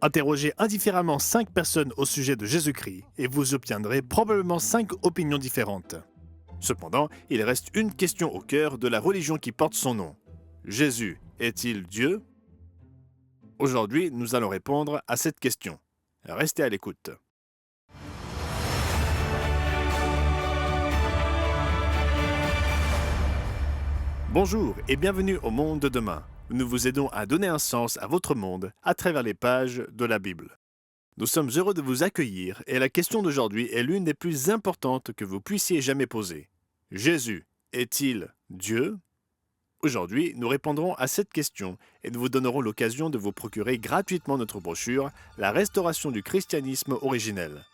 Interrogez indifféremment 5 personnes au sujet de Jésus-Christ et vous obtiendrez probablement 5 opinions différentes. Cependant, il reste une question au cœur de la religion qui porte son nom. Jésus est-il Dieu? Aujourd'hui, nous allons répondre à cette question. Restez à l'écoute. Bonjour et bienvenue au Monde de demain. Nous vous aidons à donner un sens à votre monde à travers les pages de la Bible. Nous sommes heureux de vous accueillir et la question d'aujourd'hui est l'une des plus importantes que vous puissiez jamais poser. Jésus est-il Dieu? Aujourd'hui, nous répondrons à cette question et nous vous donnerons l'occasion de vous procurer gratuitement notre brochure « La restauration du christianisme originel ».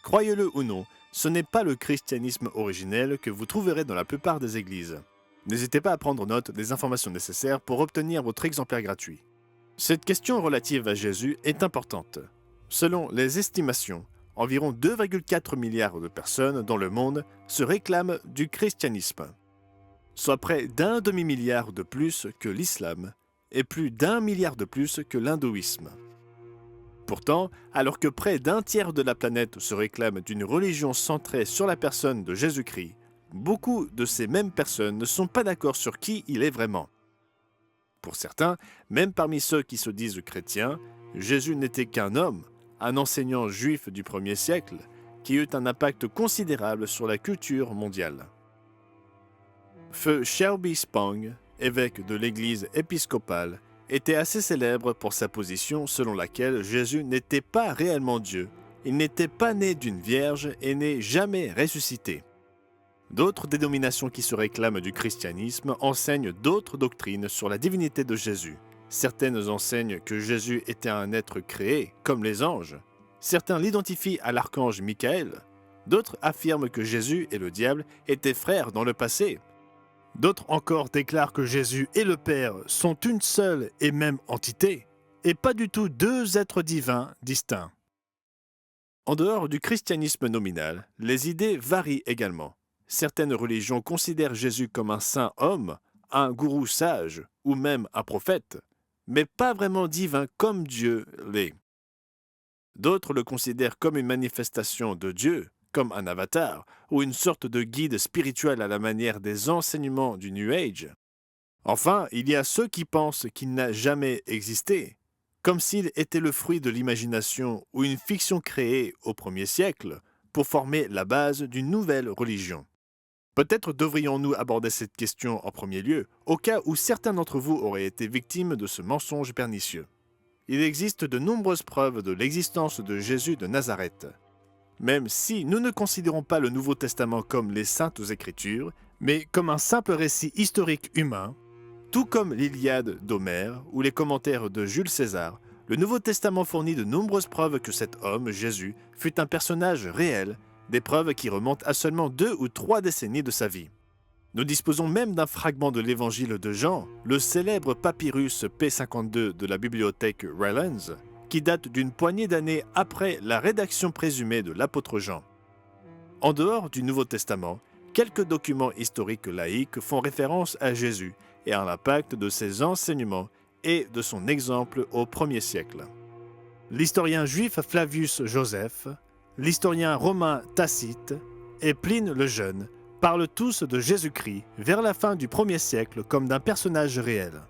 Croyez-le ou non, ce n'est pas le christianisme originel que vous trouverez dans la plupart des églises. N'hésitez pas à prendre note des informations nécessaires pour obtenir votre exemplaire gratuit. Cette question relative à Jésus est importante. Selon les estimations, environ 2,4 milliards de personnes dans le monde se réclament du christianisme, soit près d'un demi-milliard de plus que l'islam et plus d'1 milliard de plus que l'hindouisme. Pourtant, alors que près d'un tiers de la planète se réclame d'une religion centrée sur la personne de Jésus-Christ, beaucoup de ces mêmes personnes ne sont pas d'accord sur qui il est vraiment. Pour certains, même parmi ceux qui se disent chrétiens, Jésus n'était qu'un homme, un enseignant juif du 1er siècle, qui eut un impact considérable sur la culture mondiale. Feu Shelby Spong, évêque de l'église épiscopale, était assez célèbre pour sa position selon laquelle Jésus n'était pas réellement Dieu, il n'était pas né d'une vierge et n'est jamais ressuscité. D'autres dénominations qui se réclament du christianisme enseignent d'autres doctrines sur la divinité de Jésus. Certaines enseignent que Jésus était un être créé, comme les anges. Certains l'identifient à l'archange Michael. D'autres affirment que Jésus et le diable étaient frères dans le passé. D'autres encore déclarent que Jésus et le Père sont une seule et même entité, et pas du tout deux êtres divins distincts. En dehors du christianisme nominal, les idées varient également. Certaines religions considèrent Jésus comme un saint homme, un gourou sage ou même un prophète, mais pas vraiment divin comme Dieu l'est. D'autres le considèrent comme une manifestation de Dieu, comme un avatar ou une sorte de guide spirituel à la manière des enseignements du New Age. Enfin, il y a ceux qui pensent qu'il n'a jamais existé, comme s'il était le fruit de l'imagination ou une fiction créée au 1er siècle pour former la base d'une nouvelle religion. Peut-être devrions-nous aborder cette question en premier lieu, au cas où certains d'entre vous auraient été victimes de ce mensonge pernicieux. Il existe de nombreuses preuves de l'existence de Jésus de Nazareth. Même si nous ne considérons pas le Nouveau Testament comme les Saintes Écritures, mais comme un simple récit historique humain, tout comme l'Iliade d'Homère ou les commentaires de Jules César, le Nouveau Testament fournit de nombreuses preuves que cet homme, Jésus, fut un personnage réel, des preuves qui remontent à seulement 2 ou 3 décennies de sa vie. Nous disposons même d'un fragment de l'évangile de Jean, le célèbre papyrus P52 de la bibliothèque Rylands, qui date d'une poignée d'années après la rédaction présumée de l'apôtre Jean. En dehors du Nouveau Testament, quelques documents historiques laïques font référence à Jésus et à l'impact de ses enseignements et de son exemple au 1er siècle. L'historien juif Flavius Joseph, l'historien romain Tacite et Pline le Jeune parlent tous de Jésus-Christ vers la fin du 1er siècle comme d'un personnage réel.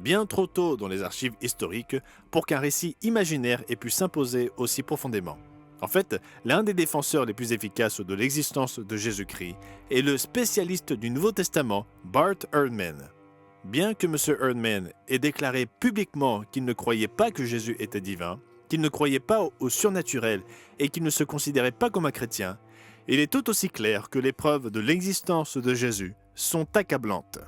Bien trop tôt dans les archives historiques pour qu'un récit imaginaire ait pu s'imposer aussi profondément. En fait, l'un des défenseurs les plus efficaces de l'existence de Jésus-Christ est le spécialiste du Nouveau Testament Bart Ehrman. Bien que M. Ehrman ait déclaré publiquement qu'il ne croyait pas que Jésus était divin, qu'il ne croyait pas au surnaturel et qu'il ne se considérait pas comme un chrétien, il est tout aussi clair que les preuves de l'existence de Jésus sont accablantes.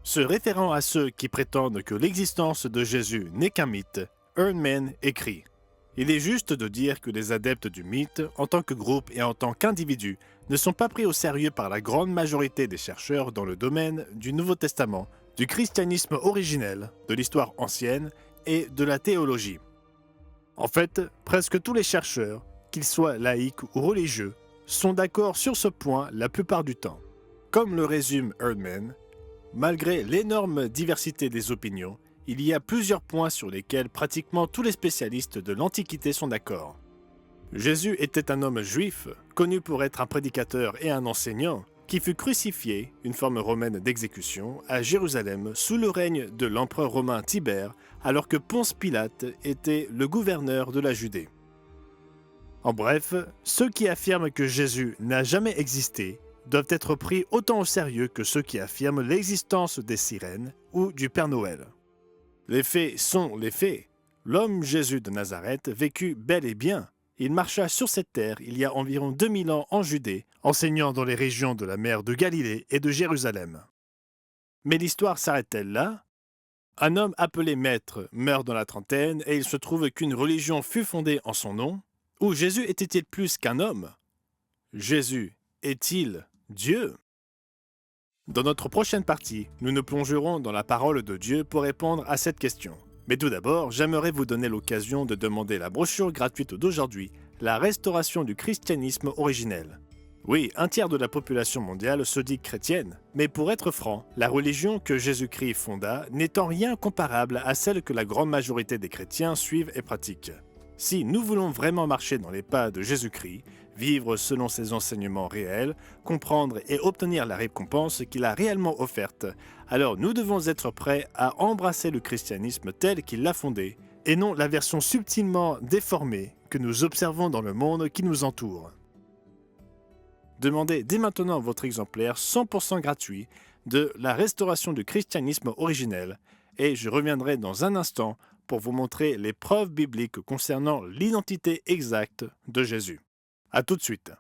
Se référant à ceux qui prétendent que l'existence de Jésus n'est qu'un mythe, Ehrman écrit « Il est juste de dire que les adeptes du mythe, en tant que groupe et en tant qu'individus, ne sont pas pris au sérieux par la grande majorité des chercheurs dans le domaine du Nouveau Testament, du christianisme originel, de l'histoire ancienne et de la théologie. En fait, presque tous les chercheurs, qu'ils soient laïcs ou religieux, sont d'accord sur ce point la plupart du temps. Comme le résume Ehrman, malgré l'énorme diversité des opinions, il y a plusieurs points sur lesquels pratiquement tous les spécialistes de l'Antiquité sont d'accord. Jésus était un homme juif, connu pour être un prédicateur et un enseignant, qui fut crucifié, une forme romaine d'exécution, à Jérusalem sous le règne de l'empereur romain Tibère, alors que Ponce Pilate était le gouverneur de la Judée. En bref, ceux qui affirment que Jésus n'a jamais existé doivent être pris autant au sérieux que ceux qui affirment l'existence des sirènes ou du Père Noël. Les faits sont les faits. L'homme Jésus de Nazareth vécut bel et bien. Il marcha sur cette terre il y a environ 2000 ans en Judée, enseignant dans les régions de la mer de Galilée et de Jérusalem. Mais l'histoire s'arrête-t-elle là? Un homme appelé Maître meurt dans la trentaine et il se trouve qu'une religion fut fondée en son nom. Ou Jésus était-il plus qu'un homme? Jésus est-il Dieu? Dans notre prochaine partie, nous nous plongerons dans la parole de Dieu pour répondre à cette question. Mais tout d'abord, j'aimerais vous donner l'occasion de demander la brochure gratuite d'aujourd'hui, La restauration du christianisme originel. Oui, un tiers de la population mondiale se dit chrétienne, mais pour être franc, la religion que Jésus-Christ fonda n'est en rien comparable à celle que la grande majorité des chrétiens suivent et pratiquent. Si nous voulons vraiment marcher dans les pas de Jésus-Christ, vivre selon ses enseignements réels, comprendre et obtenir la récompense qu'il a réellement offerte, alors nous devons être prêts à embrasser le christianisme tel qu'il l'a fondé, et non la version subtilement déformée que nous observons dans le monde qui nous entoure. Demandez dès maintenant votre exemplaire 100% gratuit de La restauration du christianisme originel, et je reviendrai dans un instant pour vous montrer les preuves bibliques concernant l'identité exacte de Jésus. À tout de suite.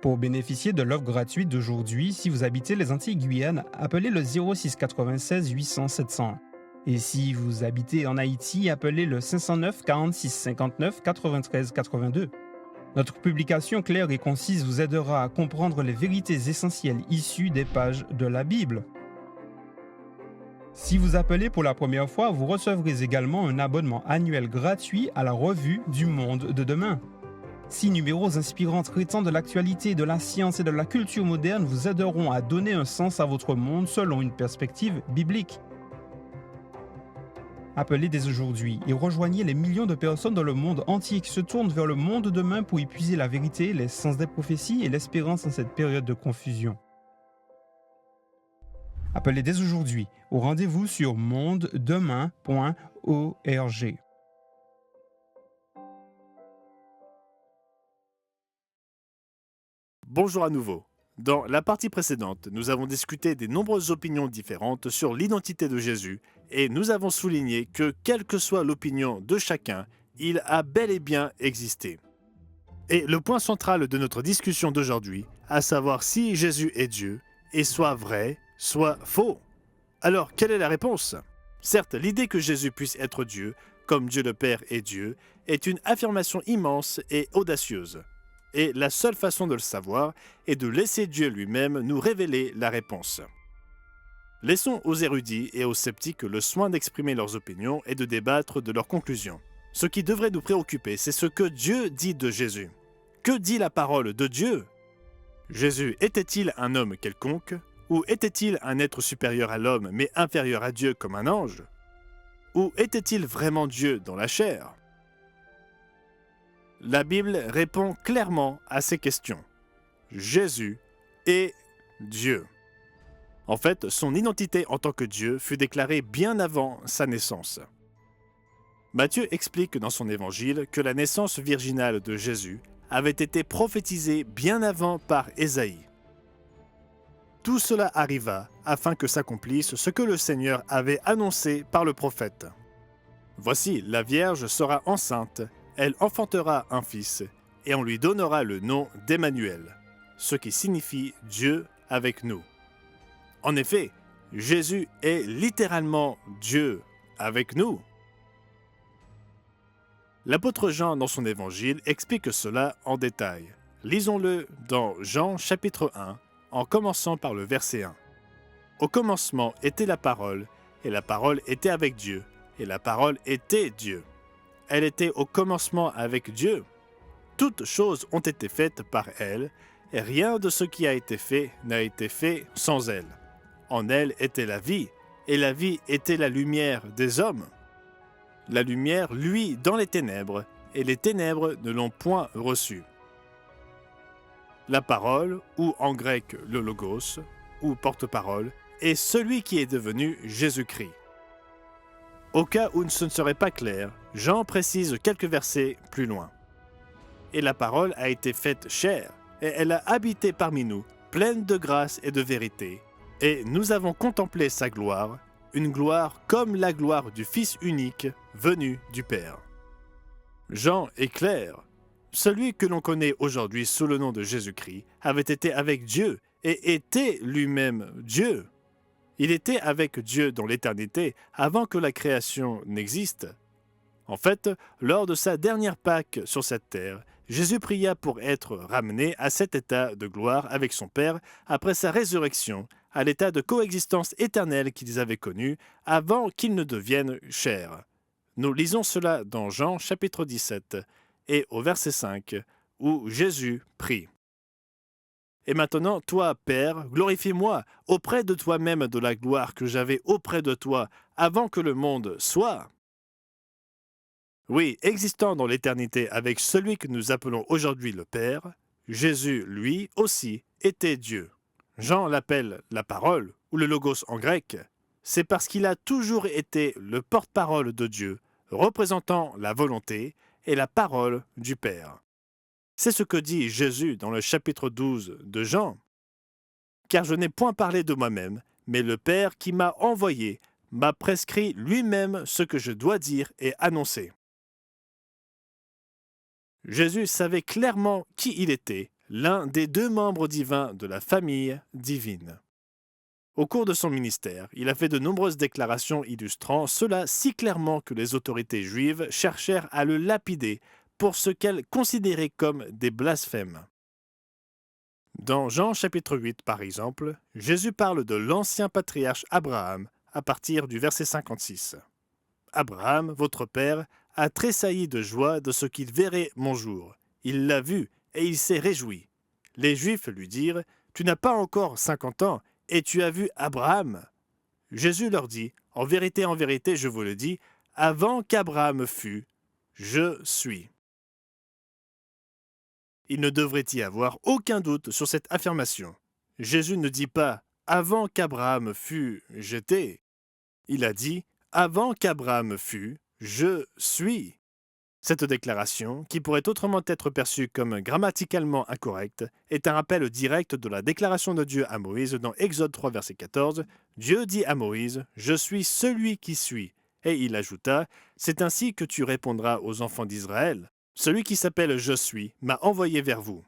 Pour bénéficier de l'offre gratuite d'aujourd'hui, si vous habitez les Antilles-Guyane, appelez le 06 96 800 701. Et si vous habitez en Haïti, appelez le 509 46 59 93 82. Notre publication claire et concise vous aidera à comprendre les vérités essentielles issues des pages de la Bible. Si vous appelez pour la première fois, vous recevrez également un abonnement annuel gratuit à la revue du Monde de demain. 6 numéros inspirants traitant de l'actualité, de la science et de la culture moderne vous aideront à donner un sens à votre monde selon une perspective biblique. Appelez dès aujourd'hui et rejoignez les millions de personnes dans le monde entier qui se tournent vers le monde de demain pour y puiser la vérité, les sens des prophéties et l'espérance en cette période de confusion. Appelez dès aujourd'hui au rendez-vous sur mondedemain.org. Bonjour à nouveau. Dans la partie précédente, nous avons discuté des nombreuses opinions différentes sur l'identité de Jésus et nous avons souligné que, quelle que soit l'opinion de chacun, il a bel et bien existé. Et le point central de notre discussion d'aujourd'hui, à savoir si Jésus est Dieu, est soit vrai, soit faux. Alors, quelle est la réponse? Certes, l'idée que Jésus puisse être Dieu, comme Dieu le Père est Dieu, est une affirmation immense et audacieuse. Et la seule façon de le savoir est de laisser Dieu lui-même nous révéler la réponse. Laissons aux érudits et aux sceptiques le soin d'exprimer leurs opinions et de débattre de leurs conclusions. Ce qui devrait nous préoccuper, c'est ce que Dieu dit de Jésus. Que dit la parole de Dieu? Jésus était-il un homme quelconque? Ou était-il un être supérieur à l'homme mais inférieur à Dieu comme un ange? Ou était-il vraiment Dieu dans la chair? La Bible répond clairement à ces questions. Jésus est Dieu. En fait, son identité en tant que Dieu fut déclarée bien avant sa naissance. Matthieu explique dans son évangile que la naissance virginale de Jésus avait été prophétisée bien avant par Ésaïe. Tout cela arriva afin que s'accomplisse ce que le Seigneur avait annoncé par le prophète. Voici, la Vierge sera enceinte, elle enfantera un fils, et on lui donnera le nom d'Emmanuel, ce qui signifie Dieu avec nous. En effet, Jésus est littéralement Dieu avec nous. L'apôtre Jean, dans son évangile, explique cela en détail. Lisons-le dans Jean chapitre 1, en commençant par le verset 1. Au commencement était la parole, et la parole était avec Dieu, et la parole était Dieu. Elle était au commencement avec Dieu. Toutes choses ont été faites par elle, et rien de ce qui a été fait n'a été fait sans elle. En elle était la vie, et la vie était la lumière des hommes. La lumière luit dans les ténèbres, et les ténèbres ne l'ont point reçue. La parole, ou en grec le logos, ou porte-parole, est celui qui est devenu Jésus-Christ. Au cas où ce ne serait pas clair, Jean précise quelques versets plus loin. Et la parole a été faite chair, et elle a habité parmi nous, pleine de grâce et de vérité, et nous avons contemplé sa gloire, une gloire comme la gloire du Fils unique venu du Père. Jean est clair. Celui que l'on connaît aujourd'hui sous le nom de Jésus-Christ avait été avec Dieu et était lui-même Dieu. Il était avec Dieu dans l'éternité avant que la création n'existe. En fait, lors de sa dernière Pâque sur cette terre, Jésus pria pour être ramené à cet état de gloire avec son Père après sa résurrection, à l'état de coexistence éternelle qu'ils avaient connu avant qu'il ne devienne chair. Nous lisons cela dans Jean chapitre 17 et au verset 5, où Jésus prie. Et maintenant, toi, Père, glorifie-moi auprès de toi-même de la gloire que j'avais auprès de toi avant que le monde soit. Oui, existant dans l'éternité avec celui que nous appelons aujourd'hui le Père, Jésus, lui aussi, était Dieu. Jean l'appelle la parole, ou le logos en grec. C'est parce qu'il a toujours été le porte-parole de Dieu, représentant la volonté et la parole du Père. C'est ce que dit Jésus dans le chapitre 12 de Jean. « Car je n'ai point parlé de moi-même, mais le Père qui m'a envoyé m'a prescrit lui-même ce que je dois dire et annoncer. » Jésus savait clairement qui il était, l'un des deux membres divins de la famille divine. Au cours de son ministère, il a fait de nombreuses déclarations illustrant cela si clairement que les autorités juives cherchèrent à le lapider pour ce qu'elles considéraient comme des blasphèmes. Dans Jean chapitre 8, par exemple, Jésus parle de l'ancien patriarche Abraham à partir du verset 56. « Abraham, votre père, a tressailli de joie de ce qu'il verrait mon jour. Il l'a vu et il s'est réjoui. Les Juifs lui dirent, « Tu n'as pas encore 50 ans et tu as vu Abraham ?» Jésus leur dit, « En vérité, je vous le dis, avant qu'Abraham fût, je suis. » Il ne devrait y avoir aucun doute sur cette affirmation. Jésus ne dit pas « Avant qu'Abraham fût, j'étais ». Il a dit « Avant qu'Abraham fût, je suis ». Cette déclaration, qui pourrait autrement être perçue comme grammaticalement incorrecte, est un rappel direct de la déclaration de Dieu à Moïse dans Exode 3, verset 14. Dieu dit à Moïse « Je suis celui qui suis ». Et il ajouta « C'est ainsi que tu répondras aux enfants d'Israël. Celui qui s'appelle « Je suis » m'a envoyé vers vous. »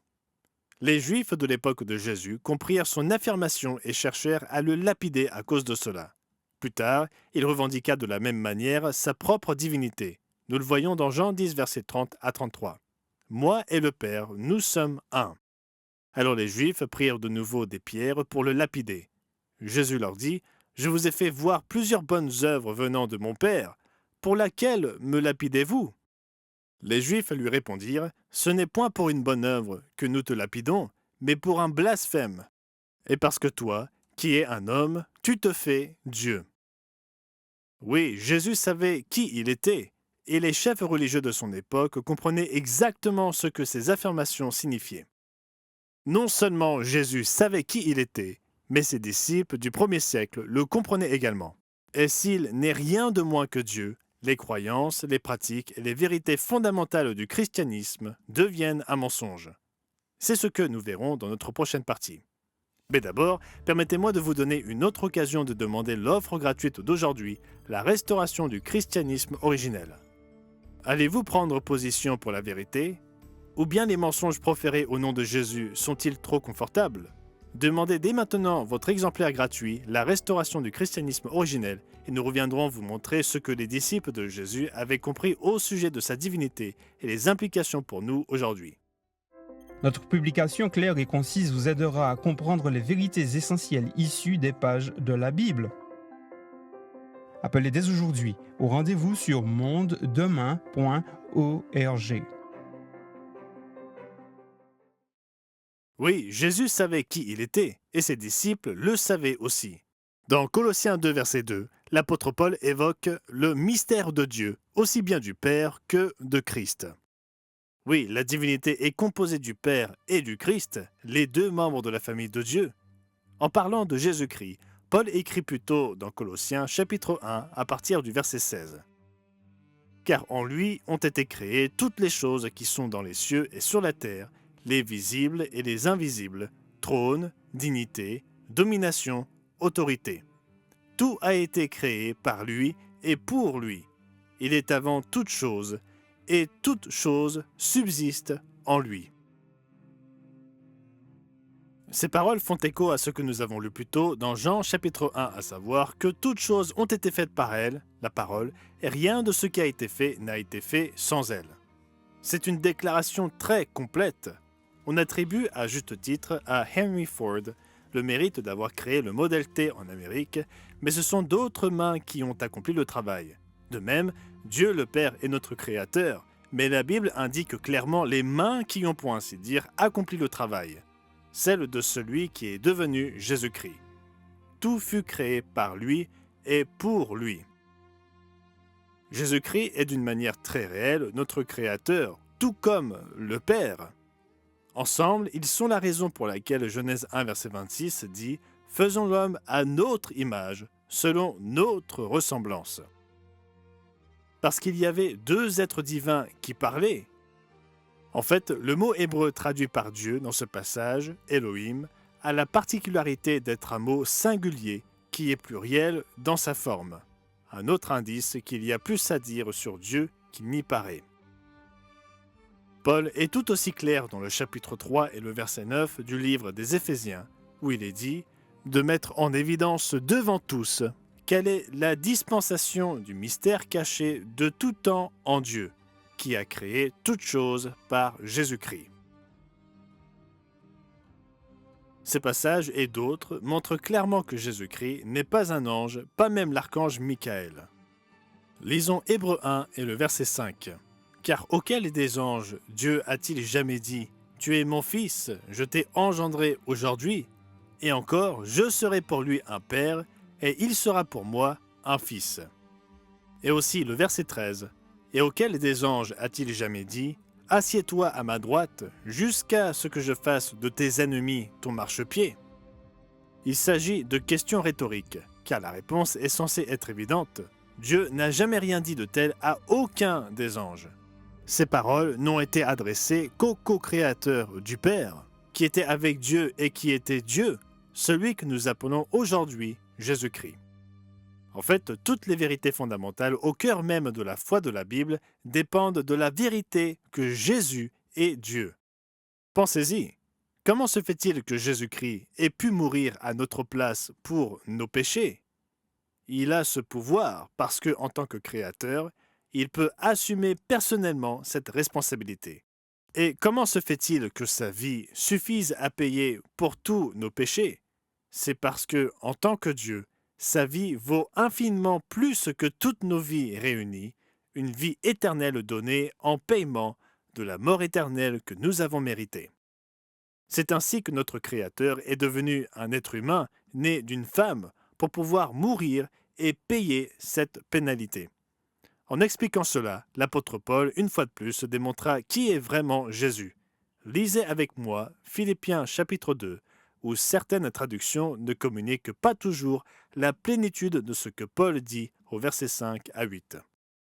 Les Juifs de l'époque de Jésus comprirent son affirmation et cherchèrent à le lapider à cause de cela. Plus tard, il revendiqua de la même manière sa propre divinité. Nous le voyons dans Jean 10, versets 30 à 33. « Moi et le Père, nous sommes un. » Alors les Juifs prirent de nouveau des pierres pour le lapider. Jésus leur dit « Je vous ai fait voir plusieurs bonnes œuvres venant de mon Père. Pour laquelle me lapidez-vous » Les Juifs lui répondirent « Ce n'est point pour une bonne œuvre que nous te lapidons, mais pour un blasphème. Et parce que toi, qui es un homme, tu te fais Dieu. » Oui, Jésus savait qui il était, et les chefs religieux de son époque comprenaient exactement ce que ces affirmations signifiaient. Non seulement Jésus savait qui il était, mais ses disciples du premier siècle le comprenaient également. Et s'il n'est rien de moins que Dieu, les croyances, les pratiques et les vérités fondamentales du christianisme deviennent un mensonge. C'est ce que nous verrons dans notre prochaine partie. Mais d'abord, permettez-moi de vous donner une autre occasion de demander l'offre gratuite d'aujourd'hui, la restauration du christianisme originel. Allez-vous prendre position pour la vérité? Ou bien les mensonges proférés au nom de Jésus sont-ils trop confortables? Demandez dès maintenant votre exemplaire gratuit, la restauration du christianisme originel, et nous reviendrons vous montrer ce que les disciples de Jésus avaient compris au sujet de sa divinité et les implications pour nous aujourd'hui. Notre publication claire et concise vous aidera à comprendre les vérités essentielles issues des pages de la Bible. Appelez dès aujourd'hui au rendez-vous sur mondedemain.org. Oui, Jésus savait qui il était, et ses disciples le savaient aussi. Dans Colossiens 2, verset 2, l'apôtre Paul évoque le mystère de Dieu, aussi bien du Père que de Christ. Oui, la divinité est composée du Père et du Christ, les deux membres de la famille de Dieu. En parlant de Jésus-Christ, Paul écrit plutôt dans Colossiens chapitre 1 à partir du verset 16. Car en lui ont été créées toutes les choses qui sont dans les cieux et sur la terre, les visibles et les invisibles, trône, dignité, domination, autorité. Tout a été créé par lui et pour lui. Il est avant toute chose, et toute chose subsiste en lui. Ces paroles font écho à ce que nous avons lu plus tôt dans Jean chapitre 1, à savoir que toutes choses ont été faites par elle, la parole, et rien de ce qui a été fait n'a été fait sans elle. C'est une déclaration très complète. On attribue à juste titre à Henry Ford le mérite d'avoir créé le Model T en Amérique, mais ce sont d'autres mains qui ont accompli le travail. De même, Dieu le Père est notre Créateur, mais la Bible indique clairement les mains qui ont, pour ainsi dire, accompli le travail, celle de celui qui est devenu Jésus-Christ. Tout fut créé par lui et pour lui. Jésus-Christ est d'une manière très réelle notre Créateur, tout comme le Père. Ensemble, ils sont la raison pour laquelle Genèse 1, verset 26 dit « Faisons l'homme à notre image, selon notre ressemblance ». Parce qu'il y avait deux êtres divins qui parlaient. En fait, le mot hébreu traduit par Dieu dans ce passage, Elohim, a la particularité d'être un mot singulier qui est pluriel dans sa forme. Un autre indice qu'il y a plus à dire sur Dieu qu'il n'y paraît. Paul est tout aussi clair dans le chapitre 3 et le verset 9 du livre des Éphésiens, où il est dit de mettre en évidence devant tous quelle est la dispensation du mystère caché de tout temps en Dieu, qui a créé toutes choses par Jésus-Christ. Ces passages et d'autres montrent clairement que Jésus-Christ n'est pas un ange, pas même l'archange Michael. Lisons Hébreux 1 et le verset 5. « Car auquel des anges Dieu a-t-il jamais dit « Tu es mon fils, je t'ai engendré aujourd'hui » et encore « Je serai pour lui un père, et il sera pour moi un fils » Et aussi le verset 13. « Et auquel des anges a-t-il jamais dit « Assieds-toi à ma droite, jusqu'à ce que je fasse de tes ennemis ton marchepied » Il s'agit de questions rhétoriques, car la réponse est censée être évidente. Dieu n'a jamais rien dit de tel à aucun des anges. Ces paroles n'ont été adressées qu'au co-créateur du Père, qui était avec Dieu et qui était Dieu, celui que nous appelons aujourd'hui Jésus-Christ. En fait, toutes les vérités fondamentales au cœur même de la foi de la Bible dépendent de la vérité que Jésus est Dieu. Pensez-y, comment se fait-il que Jésus-Christ ait pu mourir à notre place pour nos péchés ? Il a ce pouvoir parce que, en tant que créateur, il peut assumer personnellement cette responsabilité. Et comment se fait-il que sa vie suffise à payer pour tous nos péchés ? C'est parce que, en tant que Dieu, sa vie vaut infiniment plus que toutes nos vies réunies, une vie éternelle donnée en paiement de la mort éternelle que nous avons méritée. C'est ainsi que notre Créateur est devenu un être humain né d'une femme pour pouvoir mourir et payer cette pénalité. En expliquant cela, l'apôtre Paul, une fois de plus, démontra qui est vraiment Jésus. Lisez avec moi Philippiens chapitre 2, où certaines traductions ne communiquent pas toujours la plénitude de ce que Paul dit au verset 5 à 8.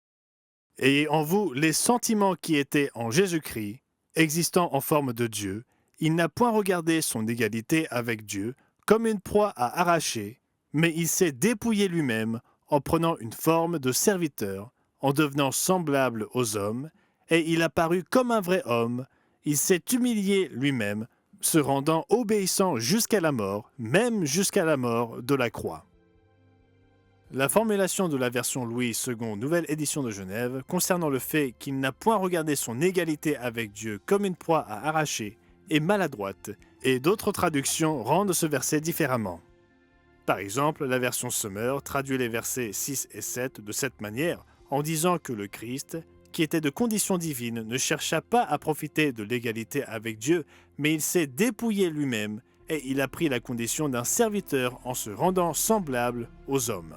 « Ayez en vous les sentiments qui étaient en Jésus-Christ, existant en forme de Dieu, il n'a point regardé son égalité avec Dieu comme une proie à arracher, mais il s'est dépouillé lui-même en prenant une forme de serviteur, en devenant semblable aux hommes, et il apparut comme un vrai homme, il s'est humilié lui-même, se rendant obéissant jusqu'à la mort, même jusqu'à la mort de la croix. » La formulation de la version Louis II, nouvelle édition de Genève, concernant le fait qu'il n'a point regardé son égalité avec Dieu comme une proie à arracher, est maladroite, et d'autres traductions rendent ce verset différemment. Par exemple, la version Sommer traduit les versets 6 et 7 de cette manière, en disant que le Christ, qui était de condition divine, ne chercha pas à profiter de l'égalité avec Dieu, mais il s'est dépouillé lui-même et il a pris la condition d'un serviteur en se rendant semblable aux hommes.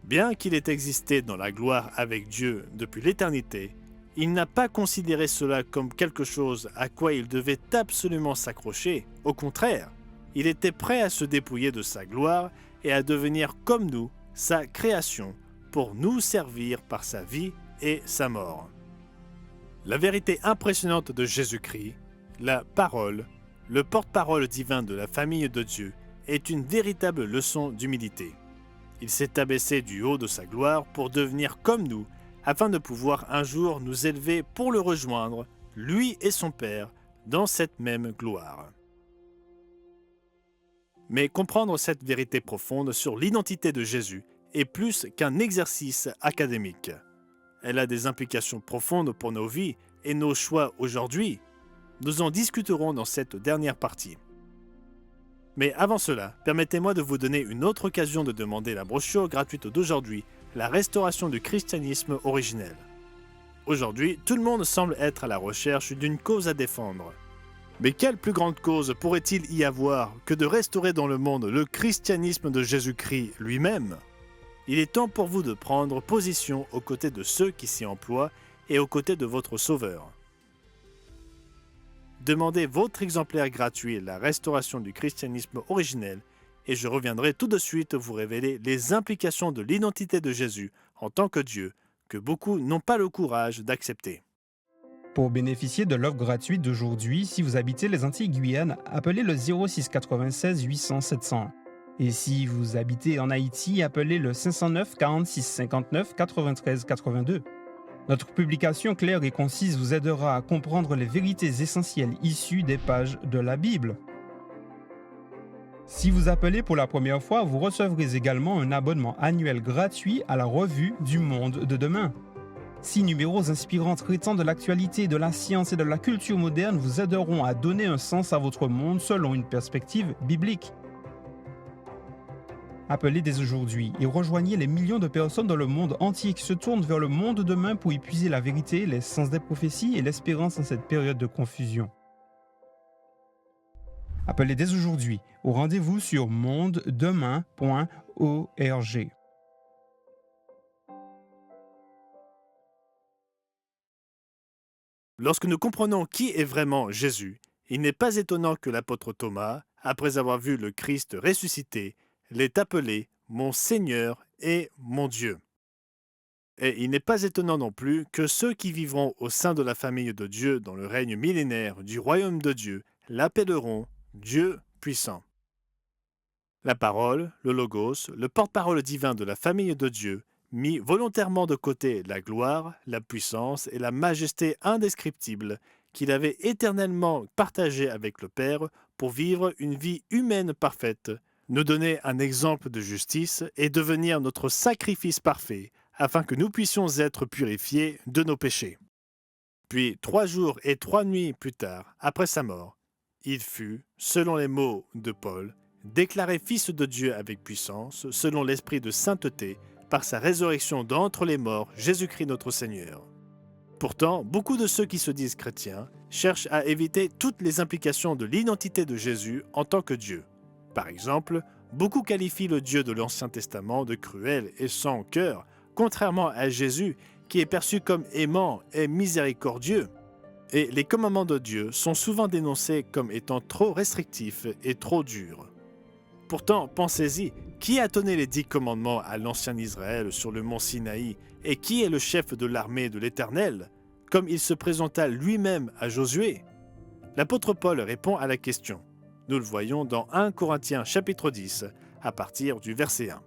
Bien qu'il ait existé dans la gloire avec Dieu depuis l'éternité, il n'a pas considéré cela comme quelque chose à quoi il devait absolument s'accrocher. Au contraire, il était prêt à se dépouiller de sa gloire et à devenir comme nous, sa création, pour nous servir par sa vie et sa mort. La vérité impressionnante de Jésus-Christ, la parole, le porte-parole divin de la famille de Dieu, est une véritable leçon d'humilité. Il s'est abaissé du haut de sa gloire pour devenir comme nous, afin de pouvoir un jour nous élever pour le rejoindre, lui et son Père, dans cette même gloire. Mais comprendre cette vérité profonde sur l'identité de Jésus est plus qu'un exercice académique. Elle a des implications profondes pour nos vies et nos choix aujourd'hui. Nous en discuterons dans cette dernière partie. Mais avant cela, permettez-moi de vous donner une autre occasion de demander la brochure gratuite d'aujourd'hui, la restauration du christianisme originel. Aujourd'hui, tout le monde semble être à la recherche d'une cause à défendre. Mais quelle plus grande cause pourrait-il y avoir que de restaurer dans le monde le christianisme de Jésus-Christ lui-même ? Il est temps pour vous de prendre position aux côtés de ceux qui s'y emploient et aux côtés de votre Sauveur. Demandez votre exemplaire gratuit, la restauration du christianisme originel, et je reviendrai tout de suite vous révéler les implications de l'identité de Jésus en tant que Dieu, que beaucoup n'ont pas le courage d'accepter. Pour bénéficier de l'offre gratuite d'aujourd'hui, si vous habitez les Antilles-Guyane, appelez le 06 96 800 700. Et si vous habitez en Haïti, appelez le 509 46 59 93 82. Notre publication claire et concise vous aidera à comprendre les vérités essentielles issues des pages de la Bible. Si vous appelez pour la première fois, vous recevrez également un abonnement annuel gratuit à la revue du Monde de demain. 6 numéros inspirants traitant de l'actualité, de la science et de la culture moderne vous aideront à donner un sens à votre monde selon une perspective biblique. Appelez dès aujourd'hui et rejoignez les millions de personnes dans le monde entier qui se tournent vers le monde de demain pour y puiser la vérité, les sens des prophéties et l'espérance en cette période de confusion. Appelez dès aujourd'hui au rendez-vous sur mondedemain.org. Lorsque nous comprenons qui est vraiment Jésus, il n'est pas étonnant que l'apôtre Thomas, après avoir vu le Christ ressuscité, l'ait appelé « mon Seigneur et mon Dieu ». Et il n'est pas étonnant non plus que ceux qui vivront au sein de la famille de Dieu dans le règne millénaire du royaume de Dieu l'appelleront Dieu puissant. La parole, le logos, le porte-parole divin de la famille de Dieu, mit volontairement de côté la gloire, la puissance et la majesté indescriptible qu'il avait éternellement partagée avec le Père pour vivre une vie humaine parfaite, nous donner un exemple de justice et devenir notre sacrifice parfait, afin que nous puissions être purifiés de nos péchés. Puis 3 jours et 3 nuits plus tard, après sa mort, il fut, selon les mots de Paul, déclaré Fils de Dieu avec puissance, selon l'esprit de sainteté, par sa résurrection d'entre les morts, Jésus-Christ notre Seigneur. Pourtant, beaucoup de ceux qui se disent chrétiens cherchent à éviter toutes les implications de l'identité de Jésus en tant que Dieu. Par exemple, beaucoup qualifient le Dieu de l'Ancien Testament de cruel et sans cœur, contrairement à Jésus, qui est perçu comme aimant et miséricordieux. Et les commandements de Dieu sont souvent dénoncés comme étant trop restrictifs et trop durs. Pourtant, pensez-y, qui a donné les 10 commandements à l'ancien Israël sur le mont Sinaï et qui est le chef de l'armée de l'Éternel, comme il se présenta lui-même à Josué? L'apôtre Paul répond à la question. Nous le voyons dans 1 Corinthiens chapitre 10, à partir du verset 1.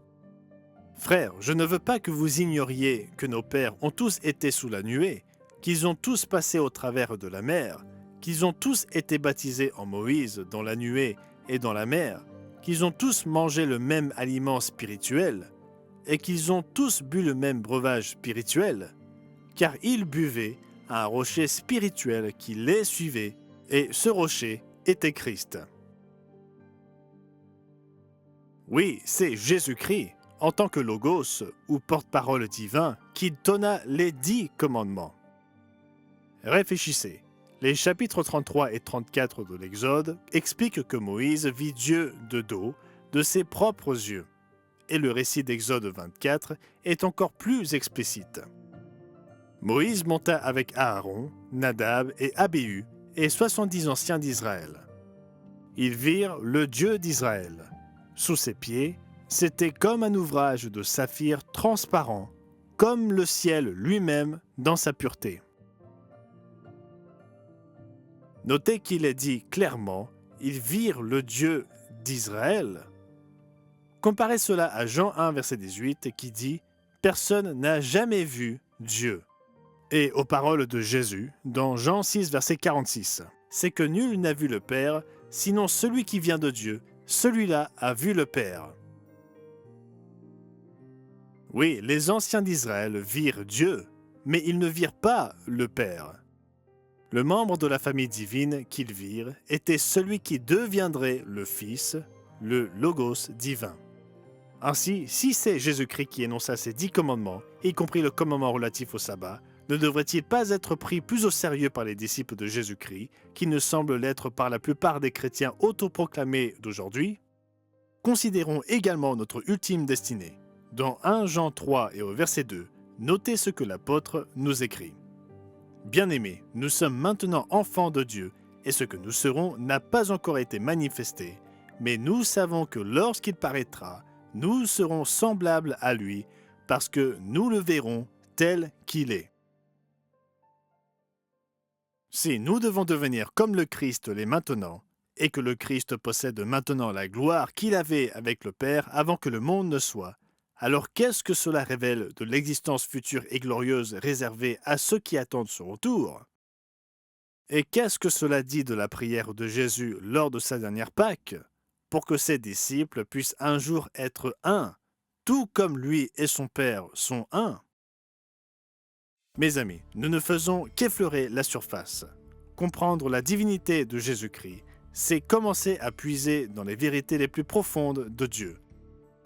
Frères, je ne veux pas que vous ignoriez que nos pères ont tous été sous la nuée, qu'ils ont tous passé au travers de la mer, qu'ils ont tous été baptisés en Moïse dans la nuée et dans la mer, qu'ils ont tous mangé le même aliment spirituel, et qu'ils ont tous bu le même breuvage spirituel, car ils buvaient à un rocher spirituel qui les suivait, et ce rocher était Christ. Oui, c'est Jésus-Christ, en tant que Logos, ou porte-parole divin, qui donna les 10 commandements. Réfléchissez, Les chapitres 33 et 34 de l'Exode expliquent que Moïse vit Dieu de dos, de ses propres yeux. Et le récit d'Exode 24 est encore plus explicite. Moïse monta avec Aaron, Nadab et Abihu et 70 anciens d'Israël. Ils virent le Dieu d'Israël. Sous ses pieds, c'était comme un ouvrage de saphir transparent, comme le ciel lui-même dans sa pureté. Notez qu'il est dit clairement, ils virent le Dieu d'Israël. Comparez cela à Jean 1, verset 18, qui dit « Personne n'a jamais vu Dieu ». Et aux paroles de Jésus, dans Jean 6, verset 46, « C'est que nul n'a vu le Père, sinon celui qui vient de Dieu, celui-là a vu le Père. » Oui, les anciens d'Israël virent Dieu, mais ils ne virent pas le Père. Le membre de la famille divine qu'ils virent était celui qui deviendrait le Fils, le Logos divin. Ainsi, si c'est Jésus-Christ qui énonça ces 10 commandements, y compris le commandement relatif au sabbat, ne devrait-il pas être pris plus au sérieux par les disciples de Jésus-Christ, qui ne semblent l'être par la plupart des chrétiens autoproclamés d'aujourd'hui? Considérons également notre ultime destinée. Dans 1 Jean 3 et au verset 2, notez ce que l'apôtre nous écrit. « Bien-aimés, nous sommes maintenant enfants de Dieu, et ce que nous serons n'a pas encore été manifesté, mais nous savons que lorsqu'il paraîtra, nous serons semblables à lui, parce que nous le verrons tel qu'il est. » Si nous devons devenir comme le Christ l'est maintenant, et que le Christ possède maintenant la gloire qu'il avait avec le Père avant que le monde ne soit, alors qu'est-ce que cela révèle de l'existence future et glorieuse réservée à ceux qui attendent son retour? Et qu'est-ce que cela dit de la prière de Jésus lors de sa dernière Pâque, pour que ses disciples puissent un jour être un, tout comme lui et son Père sont un? Mes amis, nous ne faisons qu'effleurer la surface. Comprendre la divinité de Jésus-Christ, c'est commencer à puiser dans les vérités les plus profondes de Dieu.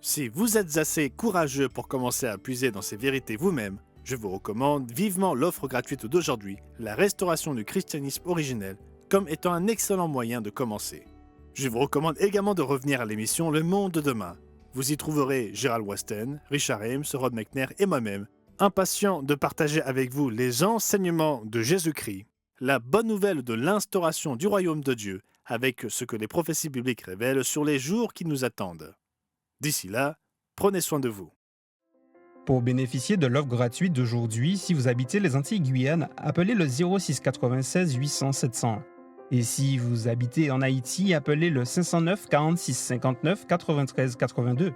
Si vous êtes assez courageux pour commencer à puiser dans ces vérités vous-même, je vous recommande vivement l'offre gratuite d'aujourd'hui, la restauration du christianisme originel, comme étant un excellent moyen de commencer. Je vous recommande également de revenir à l'émission Le Monde de demain. Vous y trouverez Gérald Weston, Richard Ames, Rod McNair et moi-même, impatients de partager avec vous les enseignements de Jésus-Christ, la bonne nouvelle de l'instauration du royaume de Dieu, avec ce que les prophéties bibliques révèlent sur les jours qui nous attendent. D'ici là, prenez soin de vous. Pour bénéficier de l'offre gratuite d'aujourd'hui, si vous habitez les Antilles-Guyane, appelez le 06 96 800 700. Et si vous habitez en Haïti, appelez le 509 46 59 93 82.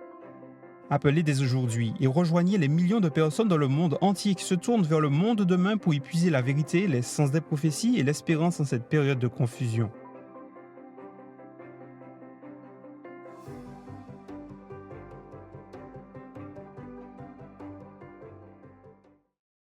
Appelez dès aujourd'hui et rejoignez les millions de personnes dans le monde entier qui se tournent vers le monde de demain pour y puiser la vérité, les sens des prophéties et l'espérance en cette période de confusion.